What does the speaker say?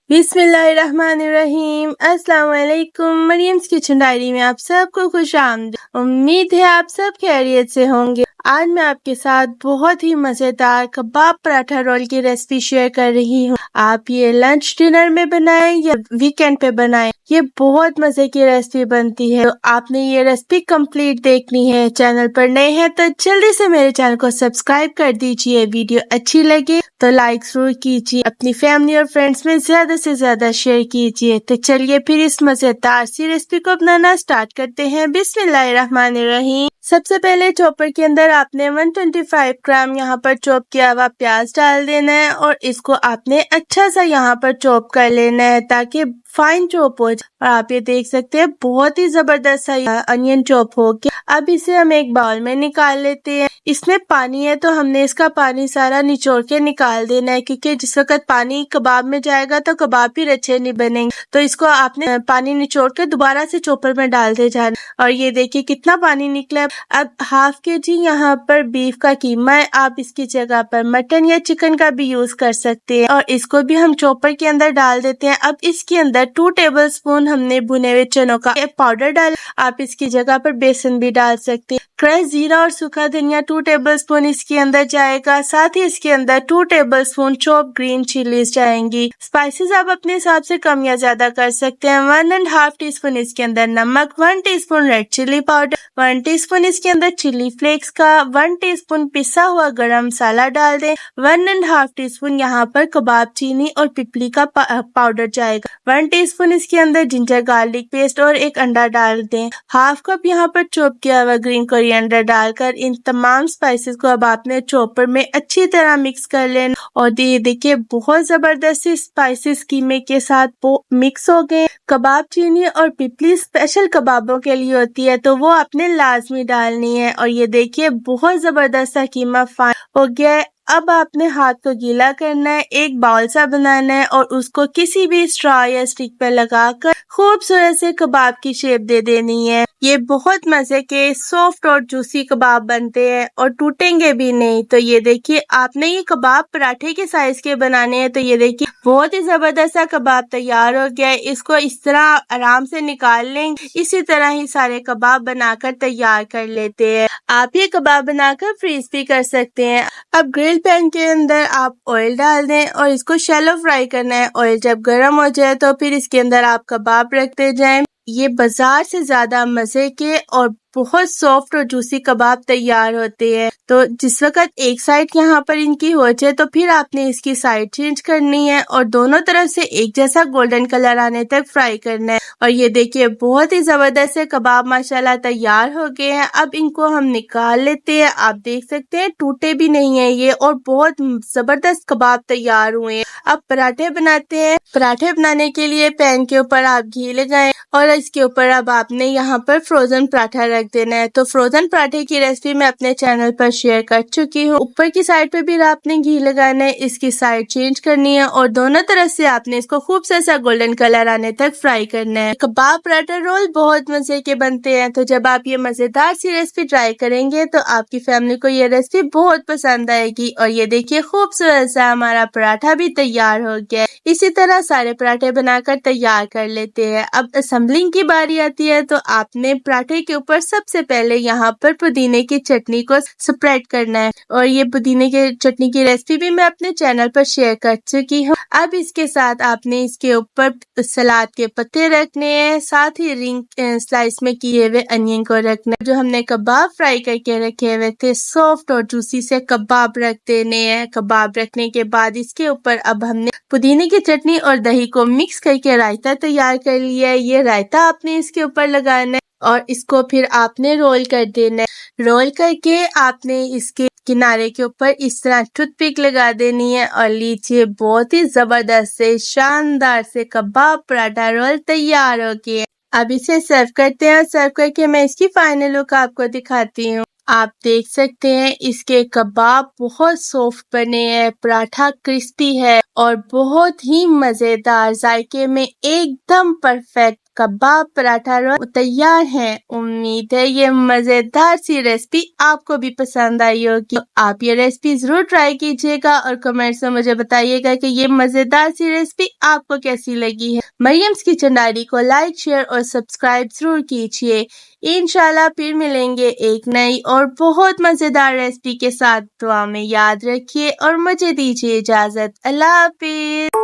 बिस्मिल्लाहिर्रहमानिर्रहीम। अस्सलाम वालेकुम। मरियम्स किचन डायरी में आप सबको खुशामदीद। उम्मीद है आप सब खैरियत से होंगे। आज मैं आपके साथ बहुत ही मज़ेदार कबाब पराठा रोल की रेसिपी शेयर कर रही हूँ। आप ये लंच डिनर में बनाएं या वीकेंड पे बनाएं, ये बहुत मज़े की रेसिपी बनती है। तो आपने ये रेसिपी कंप्लीट देखनी है। चैनल पर नए हैं तो जल्दी से मेरे चैनल को सब्सक्राइब कर दीजिए। वीडियो अच्छी लगे तो लाइक जरूर कीजिए। अपनी फैमिली और फ्रेंड्स में ज्यादा से ज्यादा शेयर कीजिए। तो चलिए फिर इस मजेदार सी रेसिपी को बनाना स्टार्ट करते हैं। बिस्मिल्लाहिर्रहमानिर्रहीम। सबसे पहले चॉपर के अंदर आपने 125 ग्राम यहाँ पर चॉप किया हुआ प्याज डाल देना है और इसको आपने अच्छा सा यहाँ पर चॉप कर लेना है ताकि फाइन चॉप हो जाए। और आप ये देख सकते हैं बहुत ही जबरदस्त सा अनियन चॉप हो गया। अब इसे हम एक बाउल में निकाल लेते हैं। इसमें पानी है तो हमने इसका पानी सारा निचोड़ के निकाल देना है, क्योंकि जिस वक्त पानी कबाब में जाएगा तो कबाब फिर अच्छे नहीं बनेंगे। तो इसको आपने पानी निचोड़ के दोबारा से चॉपर में डाल दे जाना। और ये देखिए कितना पानी निकला है। अब हाफ के जी यहाँ पर बीफ का कीमा है। आप इसकी जगह पर मटन या चिकन का भी यूज कर सकते हैं। और इसको भी हम चॉपर के अंदर डाल देते हैं। अब इसके अंदर 2 टेबलस्पून हमने भुने हुए चनों का पाउडर डाला। आप इसकी जगह पर बेसन भी डाल सकते हैं। क्रश जीरा और सूखा धनिया 2 टेबलस्पून इसके अंदर जाएगा। साथ ही इसके अंदर 2 टेबलस्पून चॉप ग्रीन चिलीज जाएंगी। स्पाइसेस आप अपने हिसाब से कम या ज्यादा कर सकते हैं। 1.5 टीस्पून इसके अंदर नमक, 1 teaspoon red chilli powder, 1 teaspoon इसके अंदर चिली फ्लेक्स का, 1 टीस्पून पिसा हुआ गरम मसाला डाल दें। 1.5 टीस्पून यहाँ पर कबाब चीनी और पिपली का पाउडर जाएगा। 1 टीस्पून इसके अंदर जिंजर गार्लिक पेस्ट और एक अंडा डाल दें। हाफ कप यहाँ पर चॉप किया हुआ ग्रीन कोरिएंडर डालकर इन तमाम स्पाइसेस को अब आपने चॉपर में अच्छी तरह मिक्स कर लेना। और ये देखिए बहुत जबरदस्त स्पाइसेस कीमे के साथ वो मिक्स हो गए। कबाब चीनी और पिपली स्पेशल कबाबों के लिए होती है तो वो आपने लाजमी डालनी है। और ये देखिए बहुत जबरदस्त कीमा फाइन हो गया है। अब आपने हाथ को गीला करना है, एक बाउल सा बनाना है और उसको किसी भी स्ट्रॉ या स्टिक पर लगाकर खूबसूरत से कबाब की शेप दे देनी है। ये बहुत मजे के सॉफ्ट और जूसी कबाब बनते हैं और टूटेंगे भी नहीं। तो ये देखिए आपने ये कबाब पराठे के साइज के बनाने हैं। तो ये देखिए बहुत ही जबरदस्त सा कबाब तैयार हो गया है। इसको इस तरह आराम से निकाल लेंगे। इसी तरह ही सारे कबाब बनाकर तैयार कर लेते हैं। आप ये कबाब बनाकर फ्रीज भी कर सकते हैं। अब ग्रिल पैन के अंदर आप ऑयल डाल दें और इसको शैलो फ्राई करना है। ऑयल जब गर्म हो जाए तो फिर इसके अंदर आप कबाब रखते जाएं। ये बाजार से ज्यादा मजे के और बहुत सॉफ्ट और जूसी कबाब तैयार होते हैं। तो जिस वक्त एक साइड यहाँ पर इनकी हो जाए तो फिर आपने इसकी साइड चेंज करनी है और दोनों तरफ से एक जैसा गोल्डन कलर आने तक फ्राई करना है। और ये देखिए बहुत ही जबरदस्त से कबाब माशाल्लाह तैयार हो गए हैं। अब इनको हम निकाल लेते हैं। आप देख सकते हैं टूटे भी नहीं है ये और बहुत जबरदस्त कबाब तैयार हुए हैं। अब पराठे बनाते हैं। पराठे बनाने के लिए पैन के ऊपर आप घी लगाएं और इसके ऊपर अब आपने यहाँ पर फ्रोजन पराठा रख देना है। तो फ्रोजन पराठे की रेसिपी मैं अपने चैनल पर शेयर कर चुकी हूँ। ऊपर की साइड पे भी आपने घी लगाना है, इसकी साइड चेंज करनी है और दोनों तरफ से आपने इसको खूब सा गोल्डन कलर आने तक फ्राई करना है। कबाब पराठा रोल बहुत मजे के बनते हैं। तो जब आप ये मजेदार सी रेसिपी ट्राई करेंगे तो आपकी फैमिली को ये रेसिपी बहुत पसंद आएगी। और ये देखिए खूबसूरत सा हमारा पराठा भी तैयार हो गया। इसी तरह सारे पराठे बनाकर तैयार कर लेते हैं। अब असेंबलिंग की बारी आती है तो आपने पराठे के ऊपर सबसे पहले यहाँ पर पुदीने की चटनी को स्प्रेड करना है। और ये पुदीने की चटनी की रेसिपी भी मैं अपने चैनल पर शेयर कर चुकी हूँ। अब इसके साथ आपने इसके ऊपर सलाद के पत्ते रखने हैं, साथ ही रिंग स्लाइस में किए हुए अनियन को रखना है। जो हमने कबाब फ्राई करके रखे हुए थे सॉफ्ट और जूसी से कबाब रख देने हैं। कबाब रखने के बाद इसके ऊपर अब हमने पुदीने की चटनी और दही को मिक्स करके रायता तैयार कर लिया है। ये रायता आपने इसके ऊपर लगाना है और इसको फिर आपने रोल कर देना है। रोल करके आपने इसके किनारे के ऊपर इस तरह टूथपिक लगा देनी है। और लीजिए बहुत ही जबरदस्त से शानदार से कबाब पराठा रोल तैयार हो गया। अब इसे सर्व करते हैं और सर्व करके मैं इसकी फाइनल लुक आपको दिखाती हूँ। आप देख सकते हैं इसके कबाब बहुत सॉफ्ट बने हैं, पराठा क्रिस्पी है और बहुत ही मजेदार, जायके में एकदम परफेक्ट। कबाब पराठा रोल तैयार है। उम्मीद है ये मजेदार सी रेसिपी आपको भी पसंद आई होगी। आप ये रेसिपी जरूर ट्राई कीजिएगा और कमेंट्स में मुझे बताइएगा कि ये मजेदार सी रेसिपी आपको कैसी लगी है। मरियम्स किचन डायरी को लाइक, शेयर और सब्सक्राइब जरूर कीजिए। इंशाल्लाह फिर मिलेंगे एक नई और बहुत मजेदार रेसिपी के साथ। दुआ में याद रखिए और मुझे दीजिए इजाजत। अल्लाह हाफिज।